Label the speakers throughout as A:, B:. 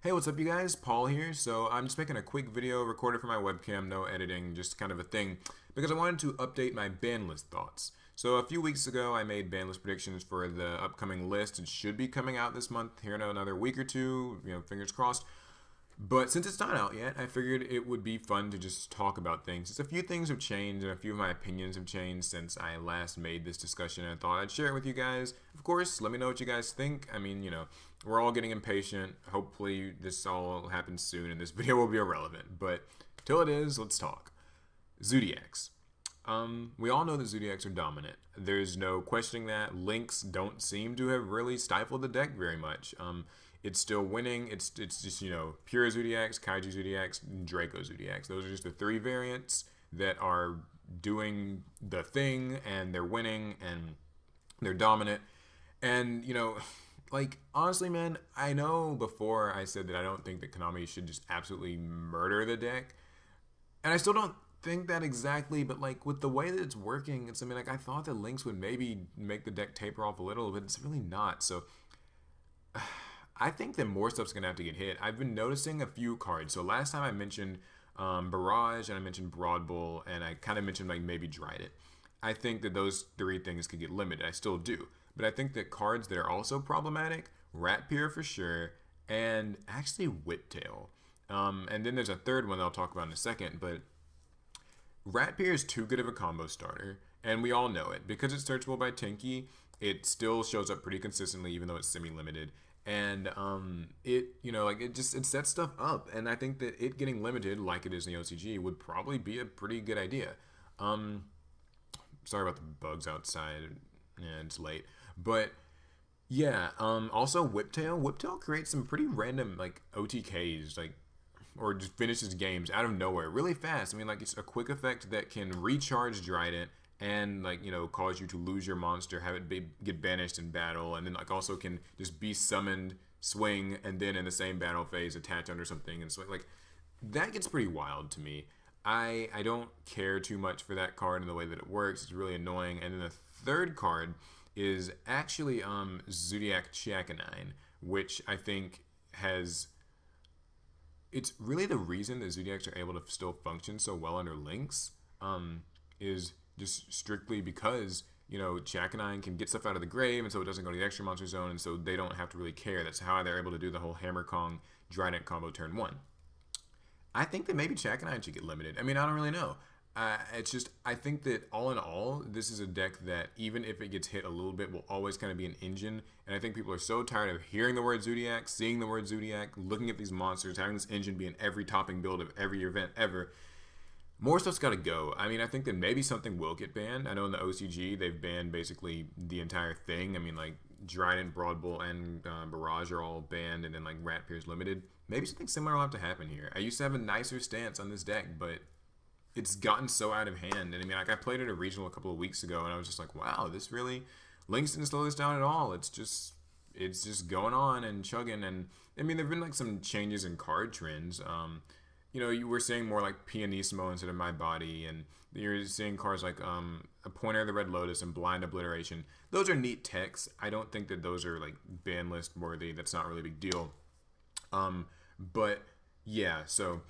A: Hey, what's up you guys? Paul here. So I'm just making a quick video recorded for my webcam, no editing, just kind of a thing, because I wanted to update my Banlist thoughts. So a few weeks ago, I made Banlist predictions for the upcoming list. It should be coming out this month, here in another week or two, fingers crossed. But since it's not out yet, I figured it would be fun to just talk about things. Just a few things have changed and a few of my opinions have changed since I last made this discussion, and I thought I'd share it with you guys. Of course, let me know what you guys think. I mean, we're all getting impatient. Hopefully this all happens soon and this video will be irrelevant. But till it is, let's talk. Zodiacs. We all know that Zodiacs are dominant. There's no questioning that. Links don't seem to have really stifled the deck very much. It's still winning. It's just, pure Zodiacs, Kaiju Zodiacs, and Draco Zodiacs. Those are just the three variants that are doing the thing, and they're winning, and they're dominant. And, honestly, man, I know before I said that I don't think that Konami should just absolutely murder the deck. And I still don't think that exactly, but with the way that it's working, I thought that Lynx would maybe make the deck taper off a little, but it's really not. So I think that more stuff's gonna have to get hit. I've been noticing a few cards. So last time I mentioned Barrage and I mentioned Broad Bull and I kind of mentioned maybe Dried It. I think that those three things could get limited. I still do. But I think that cards that are also problematic, Rat Pier for sure, and actually Whiptail. And then there's a third one that I'll talk about in a second, but Rat Pier is too good of a combo starter, and we all know it. Because it's searchable by Tinky, it still shows up pretty consistently even though it's semi-limited. And it sets stuff up, and I think that it getting limited like it is in the OCG would probably be a pretty good idea. Sorry about the bugs outside, yeah, it's late. But yeah, also Whiptail creates some pretty random OTKs, or just finishes games out of nowhere really fast. It's a quick effect that can recharge Trident and cause you to lose your monster, have it get banished in battle, and then also can just be summoned, swing, and then in the same battle phase attach under something and swing. That gets pretty wild to me. I don't care too much for that card and the way that it works. It's really annoying. And then the third card is actually Zodiac Chakanine, which I think has... It's really the reason that Zodiacs are able to still function so well under Lynx, is just strictly because, Chakanine can get stuff out of the grave, and so it doesn't go to the extra monster zone, and so they don't have to really care. That's how they're able to do the whole Hammer Kong Trident combo turn 1. I think that maybe Chakanine should get limited. I don't really know. It's just, I think that all in all, this is a deck that even if it gets hit a little bit, will always kind of be an engine. And I think people are so tired of hearing the word Zodiac, seeing the word Zodiac, looking at these monsters, having this engine be in every topping build of every event ever. More stuff's got to go. I think that maybe something will get banned. I know in the OCG, they've banned basically the entire thing. Trident, Broad Bull, and Barrage are all banned, and then Rat Pier's limited. Maybe something similar will have to happen here. I used to have a nicer stance on this deck, but it's gotten so out of hand. And I played at a regional a couple of weeks ago, and I was just like, wow, this really... Lynx didn't slow this down at all. It's just going on and chugging. And there've been some changes in card trends. You were seeing more Pianissimo instead of My Body, and you're seeing cards like a Pointer of the Red Lotus and Blind Obliteration. Those are neat techs. I don't think that those are ban list worthy. That's not really a big deal. But yeah, so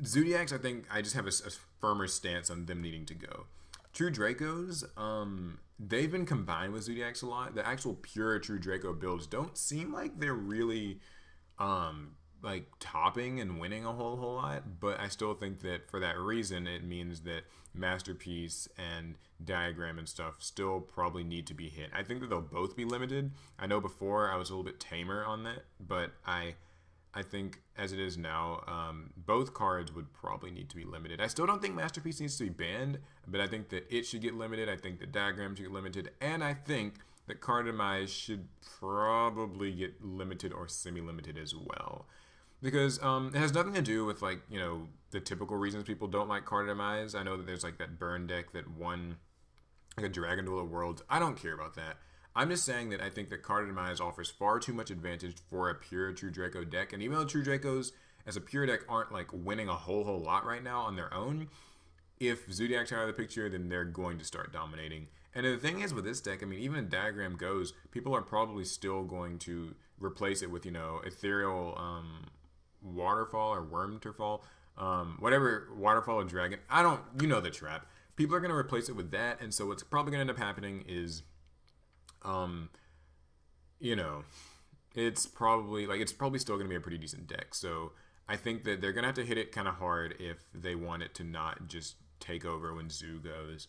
A: Zodiacs, I think I just have a firmer stance on them needing to go. True Dracos, they've been combined with Zodiacs a lot. The actual pure True Draco builds don't seem like they're really topping and winning a whole lot, but I still think that for that reason it means that Masterpiece and Diagram and stuff still probably need to be hit. I think that they'll both be limited. I know before I was a little bit tamer on that, but I think as it is now, both cards would probably need to be limited. I still don't think Masterpiece needs to be banned, but I think that it should get limited. I think that Diagram should get limited, and I think that Card Demise should probably get limited or semi-limited as well. Because it has nothing to do with the typical reasons people don't like Card Demise. I know that there's that burn deck that won a Dragon Duel of Worlds. I don't care about that. I'm just saying that I think that Card Demise offers far too much advantage for a pure True Draco deck. And even though True Dracos as a pure deck aren't winning a whole lot right now on their own, if Zodiacs are out of the picture, then they're going to start dominating. And the thing is with this deck, I mean, even if Diagram goes, people are probably still going to replace it with, you know, Ethereal Waterfall or Wormterfall, whatever, Waterfall or Dragon. I don't, you know the trap. People are going to replace it with that, and so what's probably going to end up happening is, you know, it's probably still going to be a pretty decent deck. So I think that they're going to have to hit it kind of hard if they want it to not just take over when Zoo goes.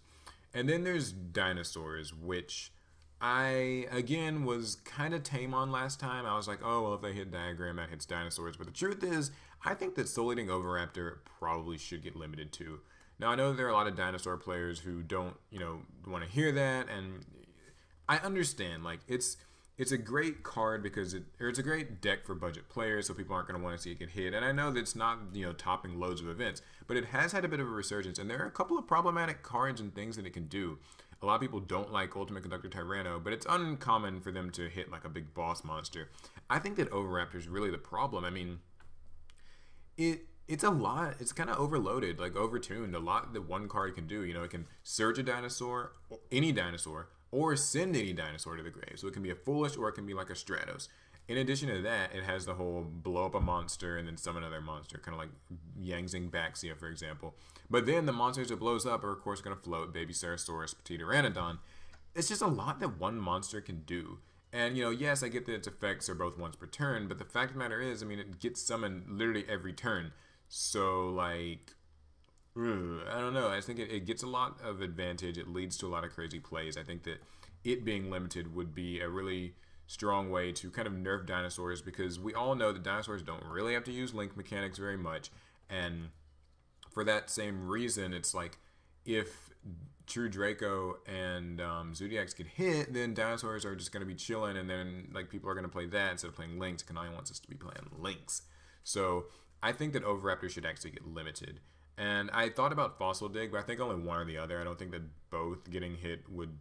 A: And then there's Dinosaurs, which I, again, was kind of tame on last time. I was like, oh, well, if they hit Diagram, that hits Dinosaurs. But the truth is, I think that Soul Eating Oviraptor probably should get limited too. Now, I know there are a lot of Dinosaur players who don't, you know, want to hear that, and I understand. Like, it's a great card because it's a great deck for budget players, so people aren't going to want to see it get hit. And I know that it's not, you know, topping loads of events, but it has had a bit of a resurgence, and there are a couple of problematic cards and things that it can do. A lot of people don't like Ultimate Conductor Tyranno, but it's uncommon for them to hit like a big boss monster. I think that Oviraptor is really the problem. I mean, it's a lot. It's kind of overloaded, like overtuned. A lot that one card can do. You know, it can search a dinosaur, any dinosaur, or send any dinosaur to the grave. So it can be a Foolish or it can be like a Stratos. In addition to that, it has the whole blow up a monster and then summon another monster, kind of like Yangzing Baxia, for example. But then the monsters it blows up are, of course, going to float Baby Ceratosaurus, Petit Pteranodon. It's just a lot that one monster can do. And, you know, yes, I get that its effects are both once per turn, but the fact of the matter is, I mean, it gets summoned literally every turn. So, like, I don't know. I think it gets a lot of advantage. It leads to a lot of crazy plays. I think that it being limited would be a really strong way to kind of nerf dinosaurs, because we all know that dinosaurs don't really have to use link mechanics very much. And for that same reason, it's like if True Draco and Zodiacs get hit, then dinosaurs are just going to be chilling, and then like people are going to play that instead of playing links. Kanai wants us to be playing links. So I think that Oviraptor should actually get limited. And I thought about Fossil Dig, but I think only one or the other. I don't think that both getting hit would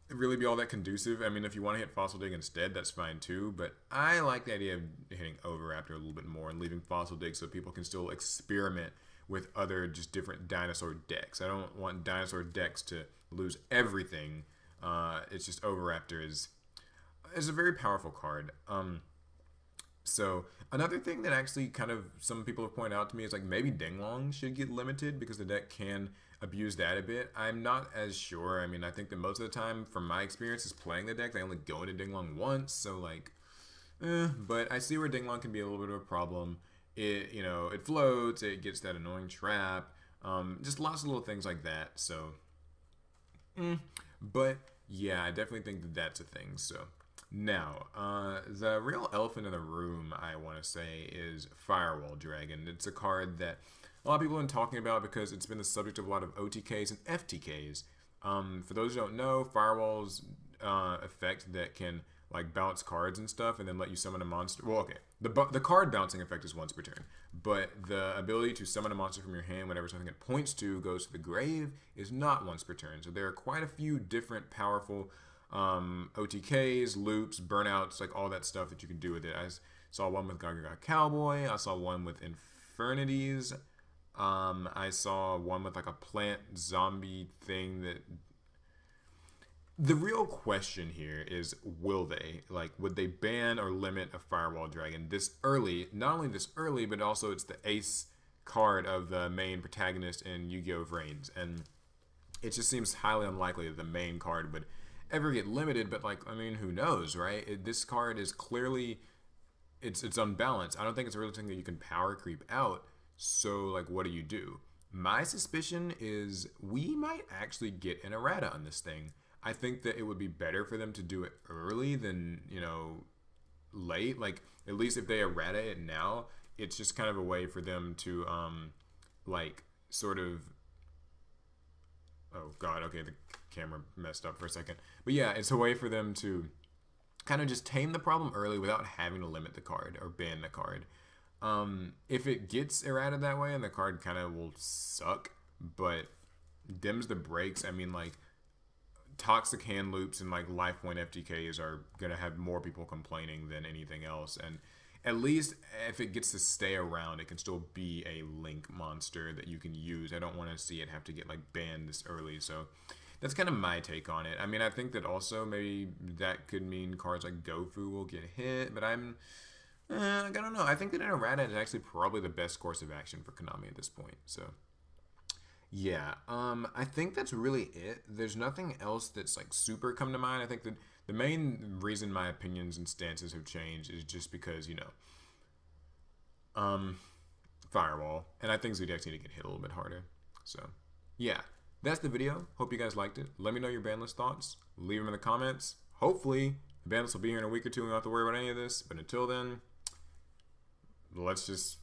A: really be all that conducive. I mean, if you want to hit Fossil Dig instead, that's fine too. But I like the idea of hitting Oviraptor a little bit more and leaving Fossil Dig so people can still experiment with other just different dinosaur decks. I don't want dinosaur decks to lose everything. It's just Oviraptor is a very powerful card. So another thing that actually kind of some people have pointed out to me is like maybe Dinglong should get limited because the deck can abuse that a bit. I'm not as sure. I mean, I think that most of the time, from my experiences playing the deck, they only go into Dinglong once. So like, but I see where Dinglong can be a little bit of a problem. It, you know, it floats, it gets that annoying trap, just lots of little things like that. So, but yeah, I definitely think that that's a thing. So. Now, the real elephant in the room, I want to say, is Firewall Dragon. It's a card that a lot of people have been talking about because it's been the subject of a lot of OTKs and FTKs. For those who don't know, Firewall's effect that can like bounce cards and stuff and then let you summon a monster. Well, okay, the card bouncing effect is once per turn, but the ability to summon a monster from your hand whenever something it points to goes to the grave is not once per turn. So there are quite a few different powerful OTKs, loops, burnouts, like all that stuff that you can do with it. I saw one with Gaga Cowboy. I saw one with Infernities. I saw one with like a plant zombie thing. That the real question here is, would they ban or limit a Firewall Dragon this early? Not only this early, but also it's the ace card of the main protagonist in Yu-Gi-Oh! Vrains, and it just seems highly unlikely that the main card would ever get limited. But like, I mean, who knows, right? This card is clearly it's unbalanced. I don't think it's a real thing that you can power creep out. So like, what do? My suspicion is we might actually get an errata on this thing. I think that it would be better for them to do it early than, you know, late. Like, at least if they errata it now, it's just kind of a way for them to like sort of, oh god, okay, the camera messed up for a second. But yeah, it's a way for them to kind of just tame the problem early without having to limit the card or ban the card. If it gets errata that way, and the card kind of will suck, but dims the brakes, I mean, like, toxic hand loops and like life point FTKs are gonna have more people complaining than anything else. And at least if it gets to stay around, it can still be a link monster that you can use. I don't want to see it have to get like banned this early. So that's kind of my take on it. I mean, I think that also maybe that could mean cards like Gofu will get hit, but I don't know. I think that Errata is actually probably the best course of action for Konami at this point. So, yeah, I think that's really it. There's nothing else that's like super come to mind. I think that the main reason my opinions and stances have changed is just because, Firewall, and I think Zodiacs need to get hit a little bit harder. So, yeah, that's the video. Hope you guys liked it. Let me know your Banlist thoughts. Leave them in the comments. Hopefully, the Banlist will be here in a week or two and we don't have to worry about any of this. But until then, let's just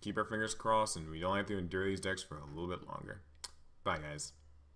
A: keep our fingers crossed and we don't have to endure these decks for a little bit longer. Bye, guys.